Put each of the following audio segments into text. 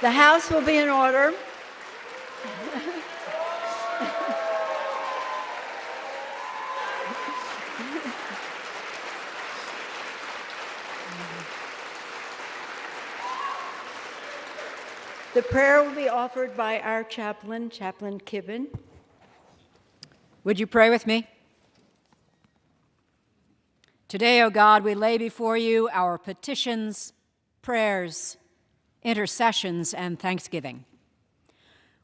The House will be in order. The prayer will be offered by our chaplain, Chaplain Kibben. Would you pray with me? Today, O God, we lay before you our petitions, prayers, intercessions, and thanksgiving.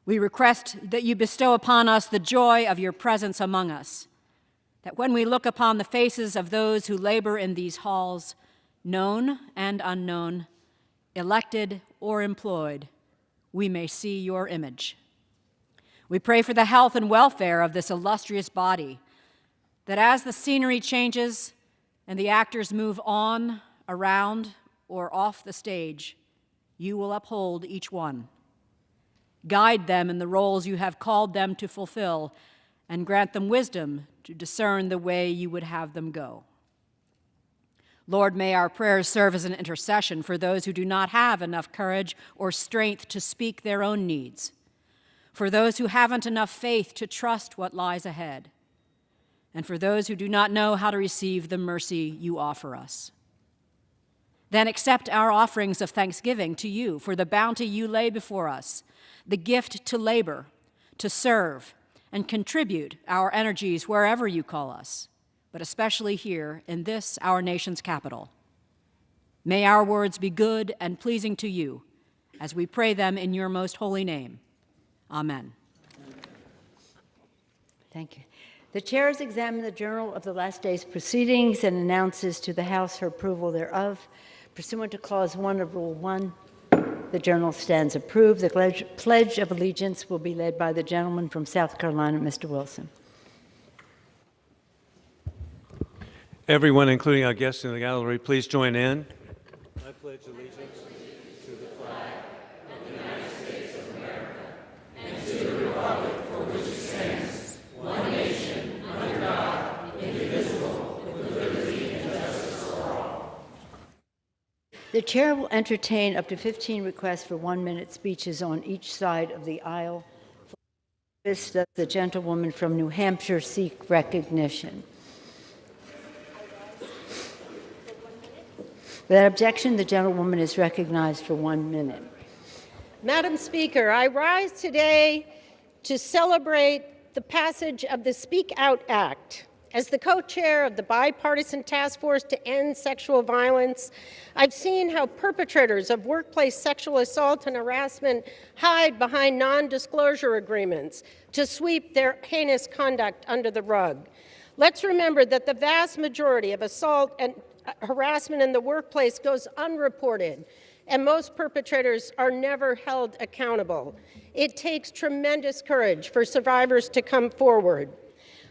We request that you bestow upon us the joy of your presence among us, that when we look upon the faces of those who labor in these halls, known and unknown, elected or employed, we may see your image. We pray for the health and welfare of this illustrious body, that as the scenery changes and the actors move on, around, or off the stage, you will uphold each one. Guide them in the roles you have called them to fulfill, and grant them wisdom to discern the way you would have them go. Lord, may our prayers serve as an intercession for those who do not have enough courage or strength to speak their own needs, for those who haven't enough faith to trust what lies ahead, and for those who do not know how to receive the mercy you offer us. Then accept our offerings of thanksgiving to you for the bounty you lay before us, the gift to labor, to serve, and contribute our energies wherever you call us, but especially here in this, our nation's capital. May our words be good and pleasing to you as we pray them in your most holy name. Amen. Thank you. The chair has examined the journal of the last day's proceedings and announces to the House her approval thereof. Pursuant to Clause 1 of Rule 1, the journal stands approved. The Pledge of Allegiance will be led by the gentleman from South Carolina, Mr. Wilson. Everyone, including our guests in the gallery, please join in. I pledge allegiance to the flag of the United States of America and to the republic for which it stands, one nation, under God, indivisible, with liberty and justice for all. The chair will entertain up to 15 requests for 1-minute speeches on each side of the aisle. Does the gentlewoman from New Hampshire seek recognition? Without objection, the gentlewoman is recognized for 1 minute. Madam Speaker, I rise today to celebrate the passage of the Speak Out Act. As the co-chair of the bipartisan task force to end sexual violence, I've seen how perpetrators of workplace sexual assault and harassment hide behind non-disclosure agreements to sweep their heinous conduct under the rug. Let's remember that the vast majority of assault and harassment in the workplace goes unreported, and most perpetrators are never held accountable. It takes tremendous courage for survivors to come forward.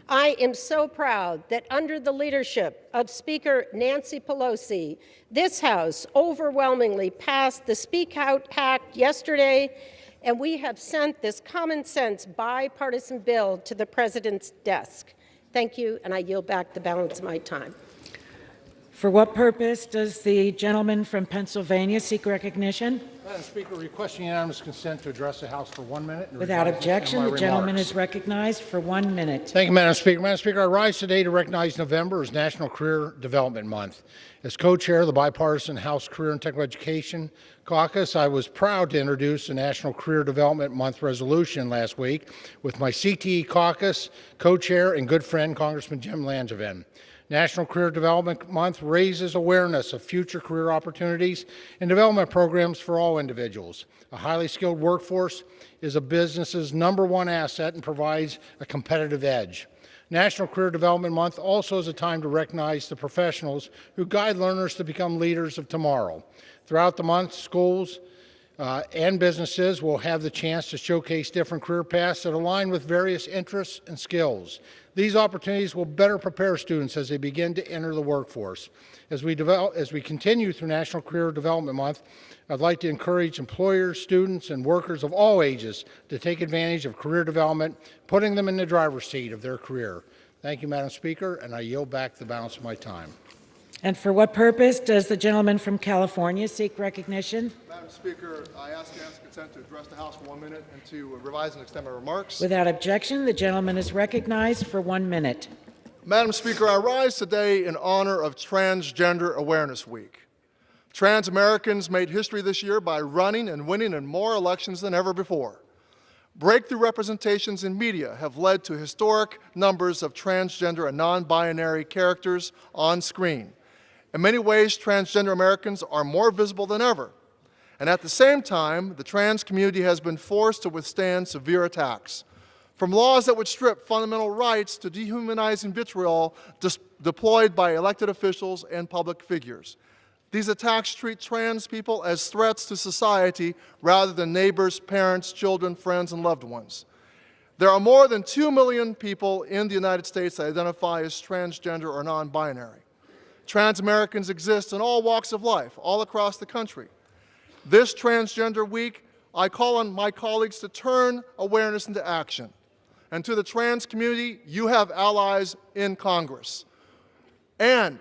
I am so proud that under the leadership of Speaker Nancy Pelosi, this House overwhelmingly passed the Speak Out Act yesterday, and we have sent this common sense bipartisan bill to the President's desk. Thank you, and I yield back the balance of my time. For what purpose does the gentleman from Pennsylvania seek recognition? Madam Speaker, requesting unanimous consent to address the House for 1 minute. Without objection, the gentleman is recognized for 1 minute. Thank you, Madam Speaker. Madam Speaker, I rise today to recognize November as National Career Development Month. As co-chair of the bipartisan House Career and Technical Education Caucus, I was proud to introduce the National Career Development Month resolution last week with my CTE caucus co-chair and good friend, Congressman Jim Langevin. National Career Development Month raises awareness of future career opportunities and development programs for all individuals. A highly skilled workforce is a business's #1 asset and provides a competitive edge. National Career Development Month also is a time to recognize the professionals who guide learners to become leaders of tomorrow. Throughout the month, schools and businesses will have the chance to showcase different career paths that align with various interests and skills. These opportunities will better prepare students as they begin to enter the workforce. As we continue through National Career Development Month, I'd like to encourage employers, students, and workers of all ages to take advantage of career development, putting them in the driver's seat of their career. Thank you, Madam Speaker, and I yield back the balance of my time. And for what purpose does the gentleman from California seek recognition? Madam Speaker, I ask unanimous consent to address the House for 1 minute and to revise and extend my remarks. Without objection, the gentleman is recognized for 1 minute. Madam Speaker, I rise today in honor of Transgender Awareness Week. Trans Americans made history this year by running and winning in more elections than ever before. Breakthrough representations in media have led to historic numbers of transgender and non-binary characters on screen. In many ways, transgender Americans are more visible than ever. And at the same time, the trans community has been forced to withstand severe attacks. From laws that would strip fundamental rights to dehumanizing vitriol deployed by elected officials and public figures. These attacks treat trans people as threats to society rather than neighbors, parents, children, friends, and loved ones. There are more than 2 million people in the United States that identify as transgender or non-binary. Trans Americans exist in all walks of life, all across the country. This Transgender Week, I call on my colleagues to turn awareness into action. And to the trans community, you have allies in Congress. And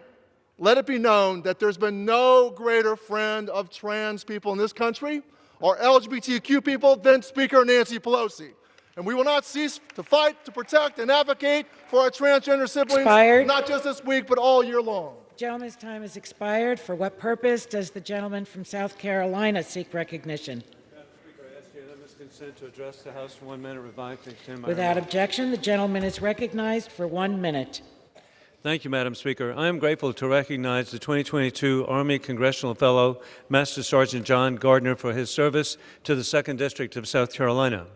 let it be known that there's been no greater friend of trans people in this country or LGBTQ people than Speaker Nancy Pelosi. And we will not cease to fight, to protect, and advocate for our transgender siblings, not just this week, but all year long. Gentleman's time has expired. For what purpose does the gentleman from South Carolina seek recognition? Madam Speaker, I ask unanimous consent to address the House for 1 minute, revive and extend my Without remarks. objection, the gentleman is recognized for 1 minute. Thank you, Madam Speaker. I am grateful to recognize the 2022 Army Congressional Fellow, Master Sergeant John Gardner, for his service to the 2nd District of South Carolina.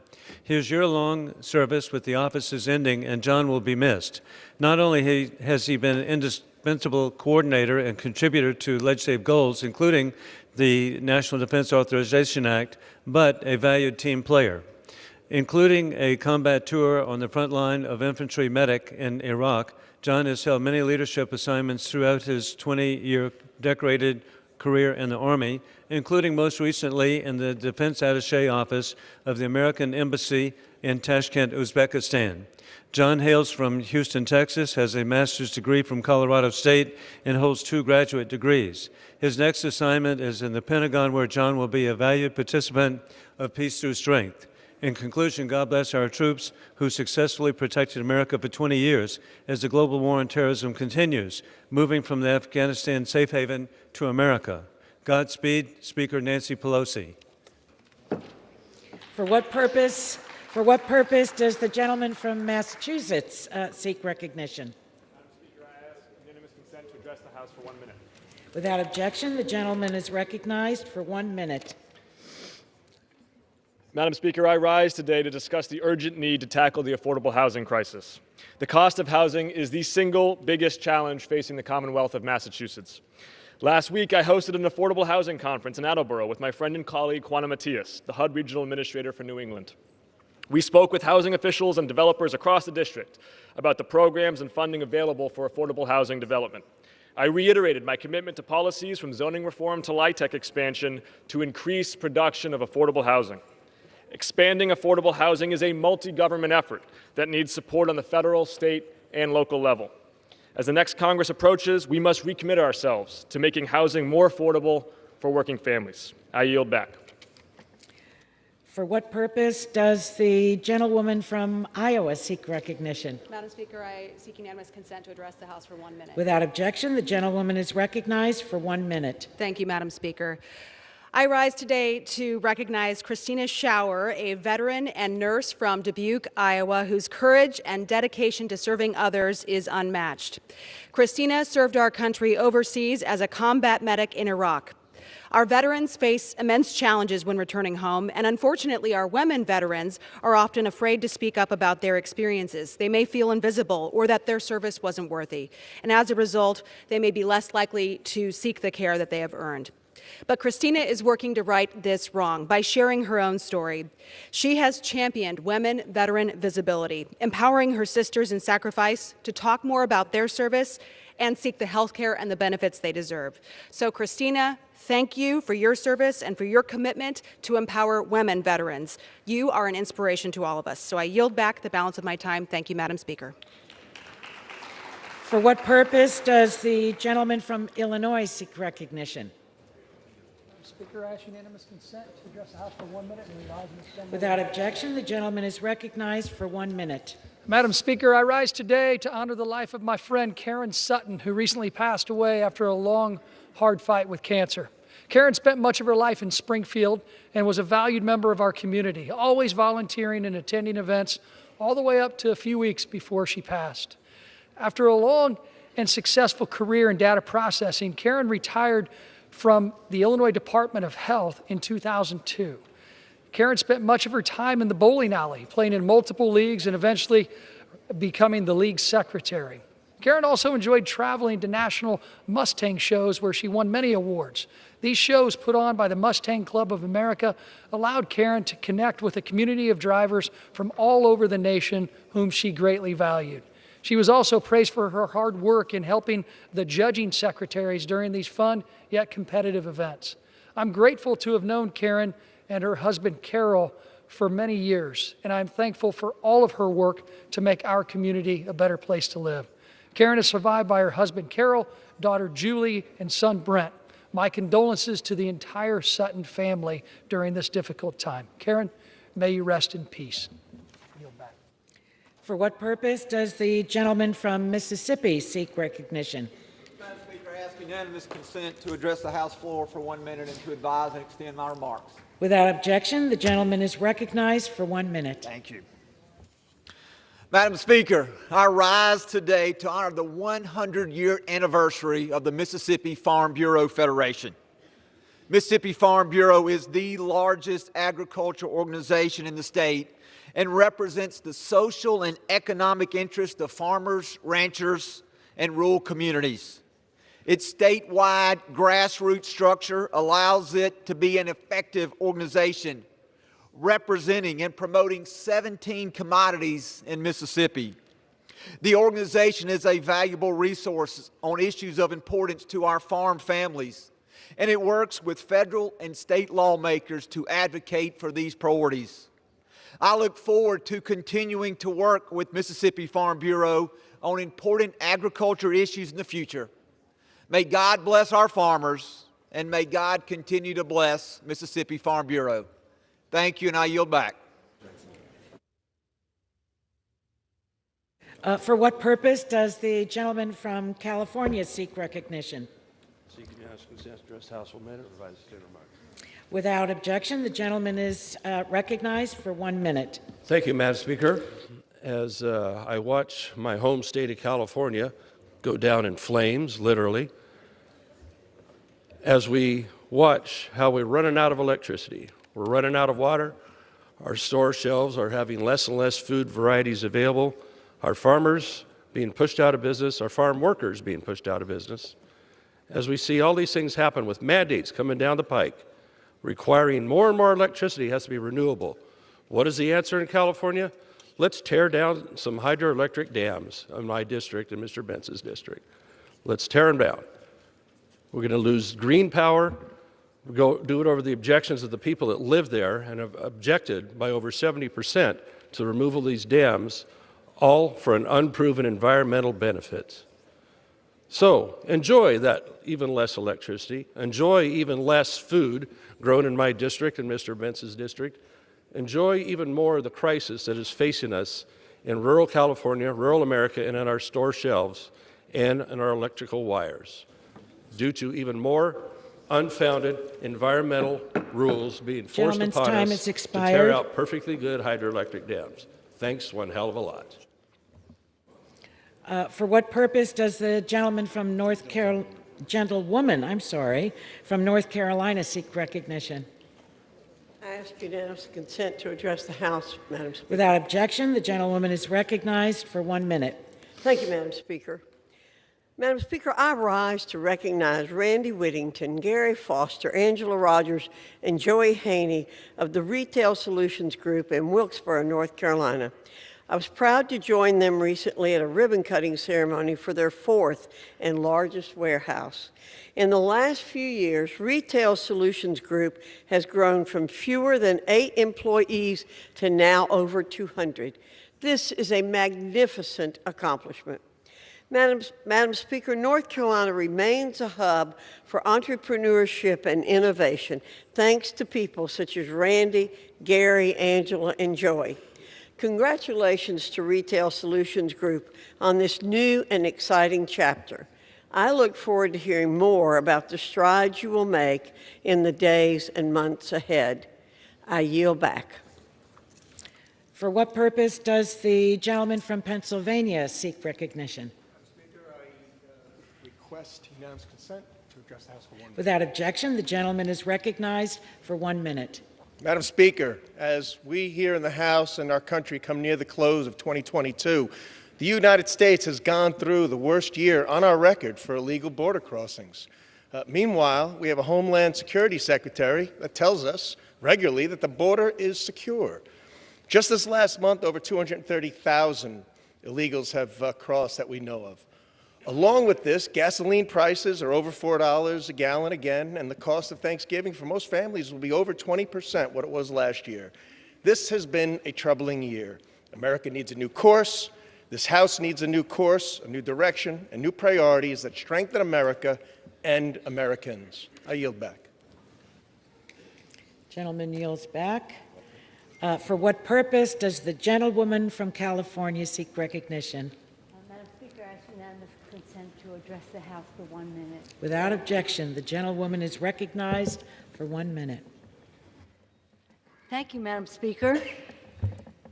His year-long service with the office is ending, and John will be missed. Not only has he been an indispensable coordinator and contributor to legislative goals, including the National Defense Authorization Act, but a valued team player. Including a combat tour on the front line of infantry medic in Iraq, John has held many leadership assignments throughout his 20-year decorated career in the Army, including most recently in the Defense Attaché Office of the American Embassy in Tashkent, Uzbekistan. John hails from Houston, Texas, has a master's degree from Colorado State, and holds 2 graduate degrees. His next assignment is in the Pentagon, where John will be a valued participant of Peace Through Strength. In conclusion, God bless our troops who successfully protected America for 20 years as the global war on terrorism continues, moving from the Afghanistan safe haven to America. Godspeed, Speaker Nancy Pelosi. For what purpose does the gentleman from Massachusetts seek recognition? Madam Speaker, I ask unanimous consent to address the House for 1 minute. Without objection, the gentleman is recognized for 1 minute. Madam Speaker, I rise today to discuss the urgent need to tackle the affordable housing crisis. The cost of housing is the single biggest challenge facing the Commonwealth of Massachusetts. Last week, I hosted an affordable housing conference in Attleboro with my friend and colleague, Juana Matias, the HUD Regional Administrator for New England. We spoke with housing officials and developers across the district about the programs and funding available for affordable housing development. I reiterated my commitment to policies from zoning reform to LIHTC expansion to increase production of affordable housing. Expanding affordable housing is a multi-government effort that needs support on the federal, state, and local level. As the next Congress approaches, we must recommit ourselves to making housing more affordable for working families. I yield back. For what purpose does the gentlewoman from Iowa seek recognition? Madam Speaker, I seek unanimous consent to address the House for 1 minute. Without objection, the gentlewoman is recognized for 1 minute. Thank you, Madam Speaker. I rise today to recognize Christina Schauer, a veteran and nurse from Dubuque, Iowa, whose courage and dedication to serving others is unmatched. Christina served our country overseas as a combat medic in Iraq. Our veterans face immense challenges when returning home, and unfortunately, our women veterans are often afraid to speak up about their experiences. They may feel invisible or that their service wasn't worthy, and as a result, they may be less likely to seek the care that they have earned. But Christina is working to right this wrong by sharing her own story. She has championed women veteran visibility, empowering her sisters in sacrifice to talk more about their service and seek the health care and the benefits they deserve. So, Christina, thank you for your service and for your commitment to empower women veterans. You are an inspiration to all of us. So I yield back the balance of my time. Thank you, Madam Speaker. For what purpose does the gentleman from Illinois seek recognition? Speaker, I ask unanimous consent to address the House for 1 minute and revise and extend. Without objection, the gentleman is recognized for 1 minute. Madam Speaker, I rise today to honor the life of my friend Karen Sutton, who recently passed away after a long, hard fight with cancer. Karen spent much of her life in Springfield and was a valued member of our community, always volunteering and attending events all the way up to a few weeks before she passed. After a long and successful career in data processing, Karen retired from the Illinois Department of Health in 2002. Karen spent much of her time in the bowling alley, playing in multiple leagues and eventually becoming the league secretary. Karen also enjoyed traveling to national Mustang shows where she won many awards. These shows, put on by the Mustang Club of America, allowed Karen to connect with a community of drivers from all over the nation whom she greatly valued. She was also praised for her hard work in helping the judging secretaries during these fun yet competitive events. I'm grateful to have known Karen and her husband Carol for many years, and I'm thankful for all of her work to make our community a better place to live. Karen is survived by her husband Carol, daughter Julie, and son Brent. My condolences to the entire Sutton family during this difficult time. Karen, may you rest in peace. Yield back. For what purpose does the gentleman from Mississippi seek recognition? Madam Speaker, I ask unanimous consent to address the House floor for 1 minute and to advise and extend my remarks. Without objection, the gentleman is recognized for 1 minute. Thank you. Madam Speaker, I rise today to honor the 100-year anniversary of the Mississippi Farm Bureau Federation. Mississippi Farm Bureau is the largest agricultural organization in the state and represents the social and economic interests of farmers, ranchers, and rural communities. Its statewide grassroots structure allows it to be an effective organization representing and promoting 17 commodities in Mississippi. The organization is a valuable resource on issues of importance to our farm families, and it works with federal and state lawmakers to advocate for these priorities. I look forward to continuing to work with Mississippi Farm Bureau on important agriculture issues in the future. May God bless our farmers, and may God continue to bless Mississippi Farm Bureau. Thank you, and I yield back. For what purpose does the gentleman from California seek recognition? Seek unanimous consent to address the House for a minute, revise the state remarks. Without objection, the gentleman is recognized for 1 minute. Thank you, Madam Speaker. As I watch my home state of California go down in flames, literally, as we watch how we're running out of electricity, we're running out of water, our store shelves are having less and less food varieties available, our farmers being pushed out of business, our farm workers being pushed out of business. As we see all these things happen with mandates coming down the pike, requiring more and more electricity has to be renewable. What is the answer in California? Let's tear down some hydroelectric dams in my district and Mr. Bentz's district. Let's tear them down. We're going to lose green power. We'll do it over the objections of the people that live there and have objected by over 70% to the removal of these dams, all for an unproven environmental benefit. So enjoy that even less electricity, enjoy even less food grown in my district and Mr. Bentz's district, enjoy even more of the crisis that is facing us in rural California, rural America, and on our store shelves and in our electrical wires, due to even more unfounded environmental rules being forced upon us to tear out perfectly good hydroelectric dams. Thanks one hell of a lot. For what purpose does the gentleman from gentlewoman from North Carolina seek recognition? I ask unanimous consent to address the House, Madam Speaker. Without objection, the gentlewoman is recognized for 1 minute. Thank you, Madam Speaker. Madam Speaker, I rise to recognize Randy Whittington, Gary Foster, Angela Rogers, and Joey Haney of the Retail Solutions Group in Wilkesboro, North Carolina. I was proud to join them recently at a ribbon-cutting ceremony for their 4th and largest warehouse. In the last few years, Retail Solutions Group has grown from fewer than 8 employees to now over 200. This is a magnificent accomplishment. Madam Speaker, North Carolina remains a hub for entrepreneurship and innovation, thanks to people such as Randy, Gary, Angela, and Joey. Congratulations to Retail Solutions Group on this new and exciting chapter. I look forward to hearing more about the strides you will make in the days and months ahead. I yield back. For what purpose does the gentleman from Pennsylvania seek recognition? Request unanimous consent to address the House for 1 minute. Without objection, the gentleman is recognized for 1 minute. Madam Speaker, as we here in the House and our country come near the close of 2022, the United States has gone through the worst year on our record for illegal border crossings. Meanwhile, we have a Homeland Security Secretary that tells us regularly that the border is secure. Just this last month, over 230,000 illegals have crossed that we know of. Along with this, gasoline prices are over $4 a gallon again, and the cost of Thanksgiving for most families will be over 20% what it was last year. This has been a troubling year. America needs a new course. This House needs a new course, a new direction, and new priorities that strengthen America and Americans. I yield back. Gentleman yields back. For what purpose does the gentlewoman from California seek recognition? Madam Speaker, I ask unanimous consent to address the House for 1 minute. Without objection, the gentlewoman is recognized for 1 minute. Thank you, Madam Speaker.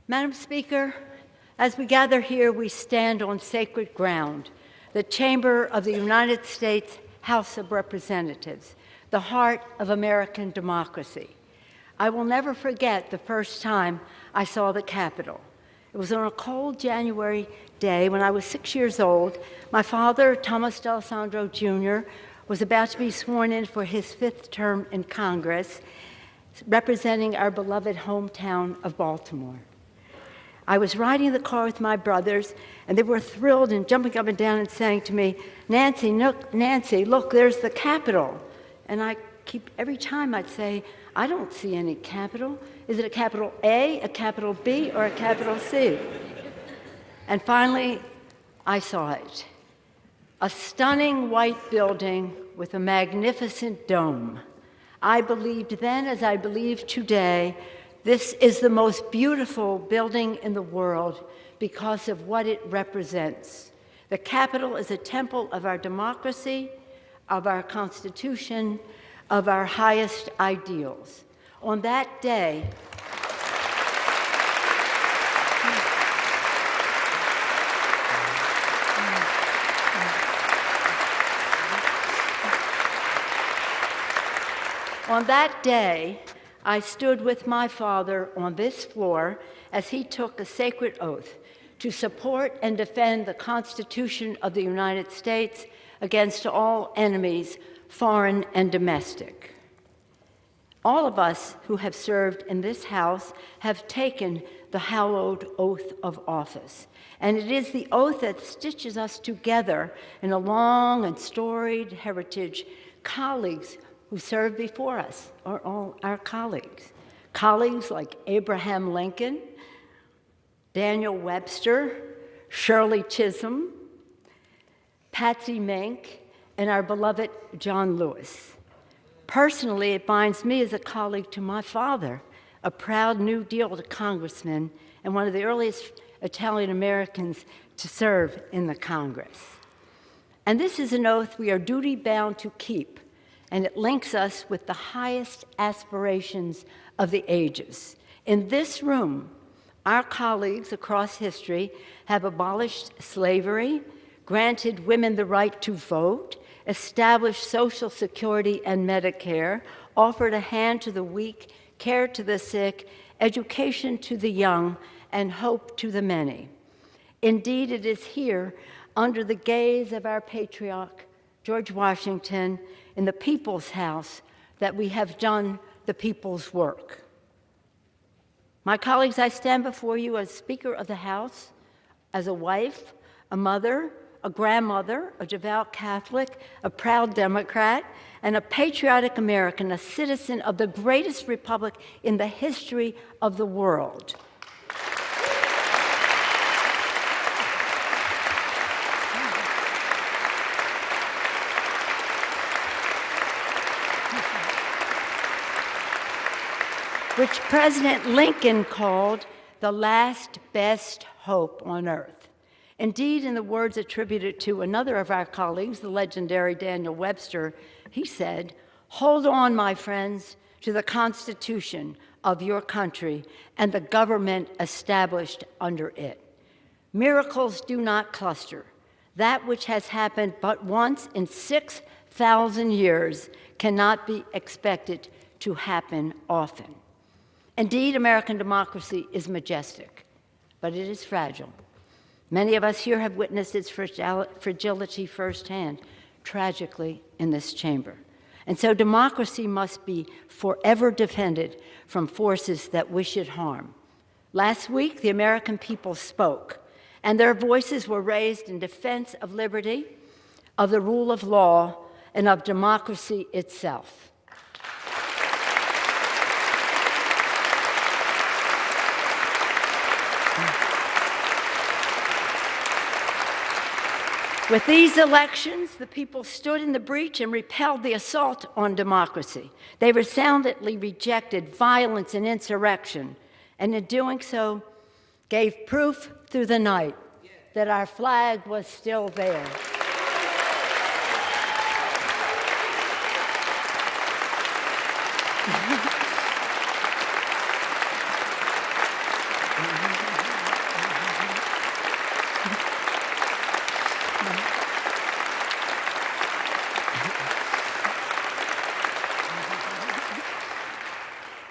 Madam Speaker, as we gather here, we stand on sacred ground, the chamber of the United States House of Representatives, the heart of American democracy. I will never forget the first time I saw the Capitol. It was on a cold January day when I was 6 years old. My father, Thomas D'Alessandro Jr., was about to be sworn in for his 5th term in Congress, representing our beloved hometown of Baltimore. I was riding in the car with my brothers, and they were thrilled and jumping up and down and saying to me, Nancy, look, there's the Capitol. And every time I'd say, I don't see any Capitol. Is it a capital A, a capital B, or a capital C? And finally, I saw it. A stunning white building with a magnificent dome. I believed then, as I believe today, this is the most beautiful building in the world because of what it represents. The Capitol is a temple of our democracy, of our Constitution, of our highest ideals. On that day, I stood with my father on this floor as he took a sacred oath to support and defend the Constitution of the United States against all enemies, foreign and domestic. All of us who have served in this House have taken the hallowed oath of office, and it is the oath that stitches us together in a long and storied heritage. Colleagues who served before us are all our colleagues. Colleagues like Abraham Lincoln, Daniel Webster, Shirley Chisholm, Patsy Mink, and our beloved John Lewis. Personally, it binds me as a colleague to my father, a proud New Deal congressman and one of the earliest Italian Americans to serve in the Congress. And this is an oath we are duty-bound to keep, and it links us with the highest aspirations of the ages. In this room, our colleagues across history have abolished slavery, granted women the right to vote, established Social Security and Medicare, offered a hand to the weak, care to the sick, education to the young, and hope to the many. Indeed, it is here under the gaze of our patriarch, George Washington, in the People's House, that we have done the people's work. My colleagues, I stand before you as Speaker of the House, as a wife, a mother, a grandmother, a devout Catholic, a proud Democrat, and a patriotic American, a citizen of the greatest republic in the history of the world. Which President Lincoln called the last best hope on earth. Indeed, in the words attributed to another of our colleagues, the legendary Daniel Webster, he said, "Hold on, my friends, to the Constitution of your country and the government established under it. Miracles do not cluster. That which has happened but once in 6,000 years cannot be expected to happen often." Indeed, American democracy is majestic, but it is fragile. Many of us here have witnessed its fragility firsthand, tragically, in this chamber. And so democracy must be forever defended from forces that wish it harm. Last week, the American people spoke, and their voices were raised in defense of liberty, of the rule of law, and of democracy itself. With these elections, the people stood in the breach and repelled the assault on democracy. They resoundingly rejected violence and insurrection, and in doing so, gave proof through the night that our flag was still there.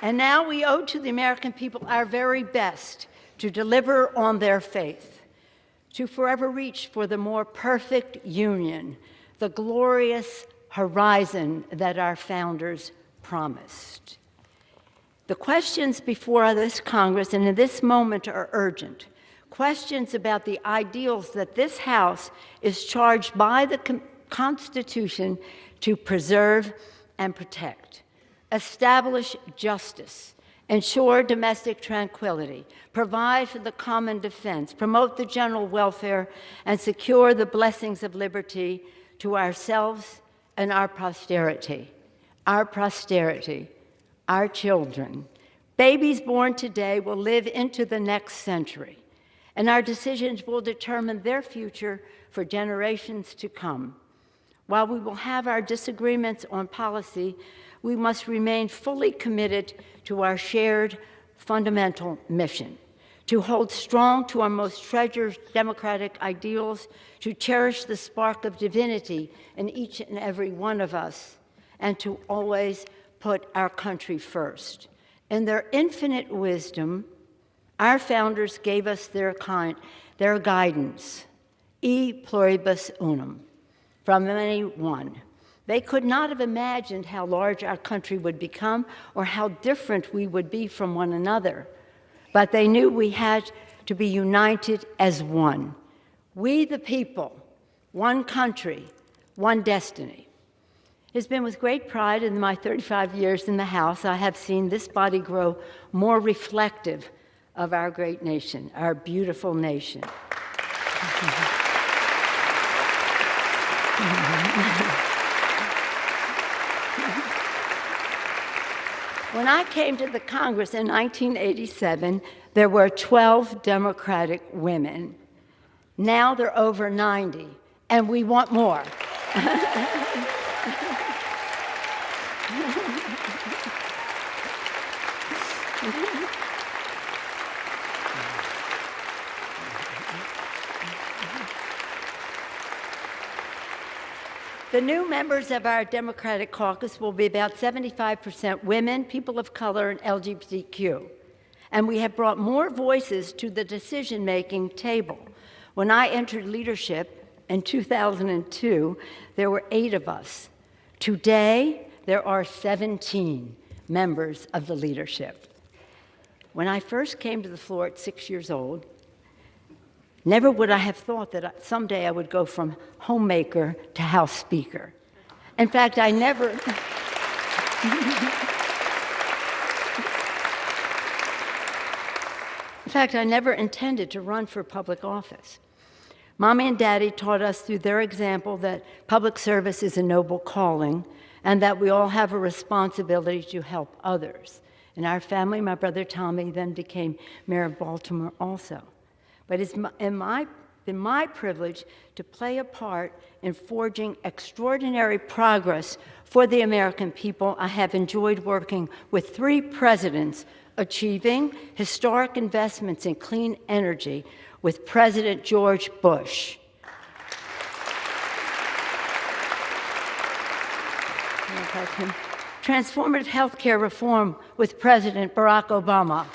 And now we owe to the American people our very best to deliver on their faith, to forever reach for the more perfect union, the glorious horizon that our founders promised. The questions before this Congress and in this moment are urgent. Questions about the ideals that this House is charged by the Constitution to preserve and protect. Establish justice, ensure domestic tranquility, provide for the common defense, promote the general welfare, and secure the blessings of liberty to ourselves and our posterity. Our posterity, our children. Babies born today will live into the next century, and our decisions will determine their future for generations to come. While we will have our disagreements on policy, we must remain fully committed to our shared fundamental mission, to hold strong to our most treasured democratic ideals, to cherish the spark of divinity in each and every one of us, and to always put our country first. In their infinite wisdom, our founders gave us their guidance, e pluribus unum, from many one. They could not have imagined how large our country would become or how different we would be from one another. But they knew we had to be united as one. We the people, one country, one destiny. It has been with great pride in my 35 years in the House I have seen this body grow more reflective of our great nation, our beautiful nation. When I came to the Congress in 1987, there were 12 Democratic women. Now there are over 90, and we want more. The new members of our Democratic caucus will be about 75% women, people of color, and LGBTQ. And we have brought more voices to the decision-making table. When I entered leadership In 2002, there were 8 of us. Today, there are 17 members of the leadership. When I first came to the floor at 6 years old, never would I have thought that someday I would go from homemaker to House Speaker. In fact, I never... In fact, I never intended to run for public office. Mommy and Daddy taught us through their example that public service is a noble calling and that we all have a responsibility to help others. In our family, my brother Tommy then became mayor of Baltimore also. But it's been my privilege to play a part in forging extraordinary progress for the American people. I have enjoyed working with 3 presidents, achieving historic investments in clean energy with President George Bush. Transformative health care reform with President Barack Obama.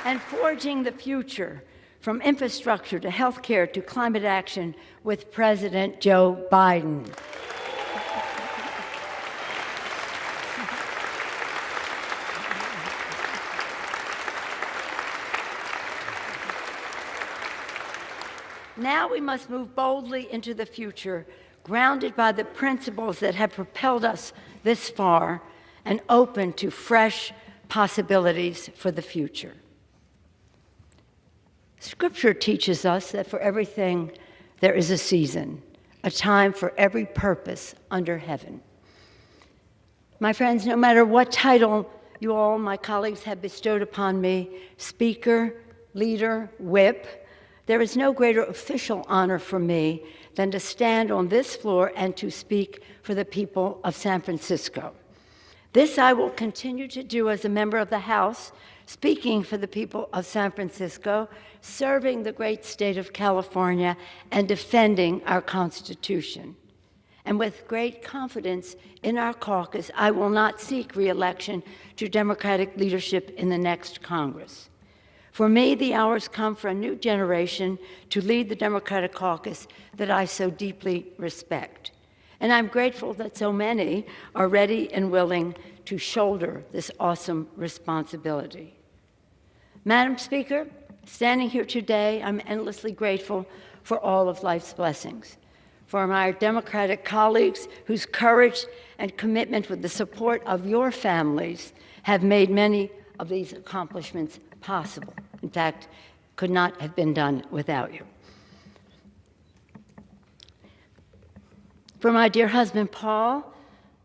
And forging the future, from infrastructure to healthcare to climate action with President Joe Biden. Now we must move boldly into the future, grounded by the principles that have propelled us this far and open to fresh possibilities for the future. Scripture teaches us that for everything there is a season, a time for every purpose under heaven. My friends, no matter what title you all, my colleagues, have bestowed upon me, speaker, leader, whip, there is no greater official honor for me than to stand on this floor and to speak for the people of San Francisco. This I will continue to do as a member of the House, speaking for the people of San Francisco, serving the great state of California, and defending our Constitution. And with great confidence in our caucus, I will not seek re-election to Democratic leadership in the next Congress. For me, the hour's come for a new generation to lead the Democratic caucus that I so deeply respect. And I'm grateful that so many are ready and willing to shoulder this awesome responsibility. Madam Speaker, standing here today, I'm endlessly grateful for all of life's blessings, for my Democratic colleagues whose courage and commitment with the support of your families have made many of these accomplishments possible. In fact, could not have been done without you. For my dear husband, Paul,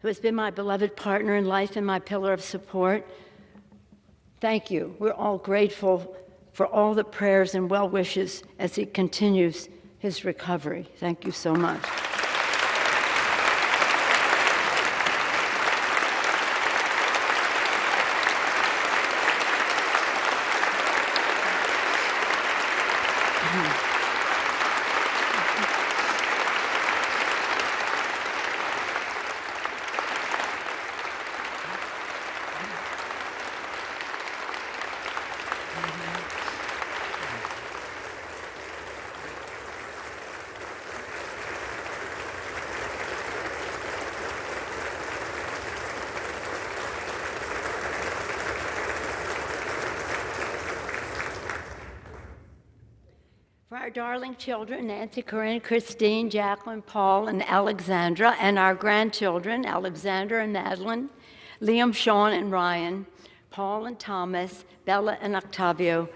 who has been my beloved partner in life and my pillar of support, thank you. We're all grateful for all the prayers and well wishes as he continues his recovery. Thank you so much. For our darling children, Nancy, Corinne, Christine, Jacqueline, Paul, and Alexandra, and our grandchildren, Alexander and Madeline, Liam, Sean, and Ryan, Paul and Thomas, Bella and Octavio,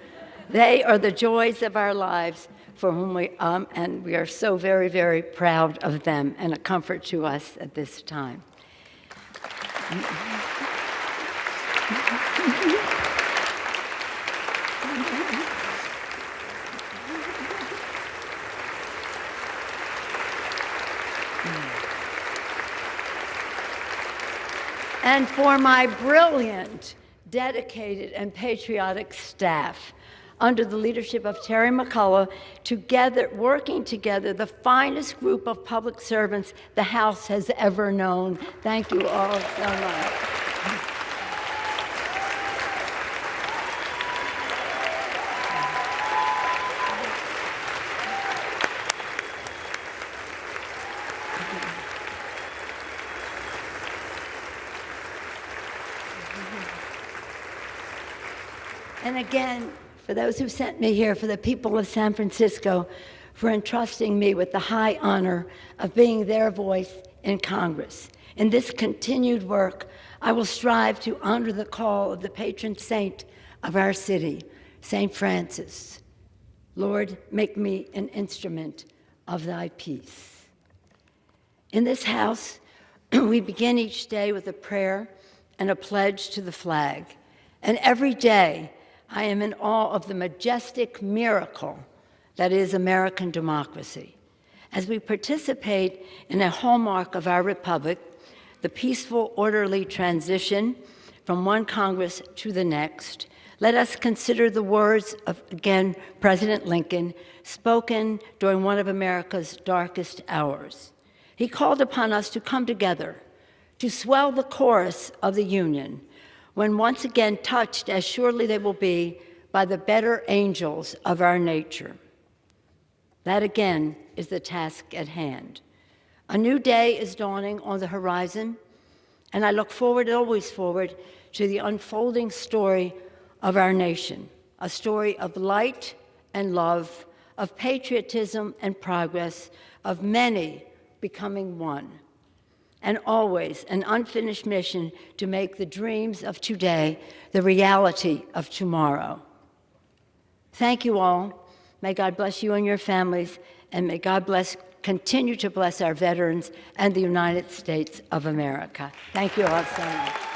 they are the joys of our lives for whom and we are so very, very proud of them and a comfort to us at this time. And for my brilliant, dedicated, and patriotic staff, under the leadership of Terry McCullough, working together, the finest group of public servants the House has ever known. Thank you all so much. And again, for those who sent me here, for the people of San Francisco, for entrusting me with the high honor of being their voice in Congress. In this continued work, I will strive to honor the call of the patron saint of our city, St. Francis. Lord, make me an instrument of thy peace. In this house, we begin each day with a prayer and a pledge to the flag. And every day, I am in awe of the majestic miracle that is American democracy. As we participate in a hallmark of our republic, the peaceful, orderly transition from one Congress to the next, let us consider the words of, again, President Lincoln, spoken during one of America's darkest hours. He called upon us to come together, to swell the chorus of the Union, when once again touched, as surely they will be, by the better angels of our nature. That again is the task at hand. A new day is dawning on the horizon, and I look forward, always forward, to the unfolding story of our nation, a story of light and love, of patriotism and progress, of many becoming one, and always an unfinished mission to make the dreams of today the reality of tomorrow. Thank you all. May God bless you and your families, and may God continue to bless our veterans and the United States of America. Thank you all so much.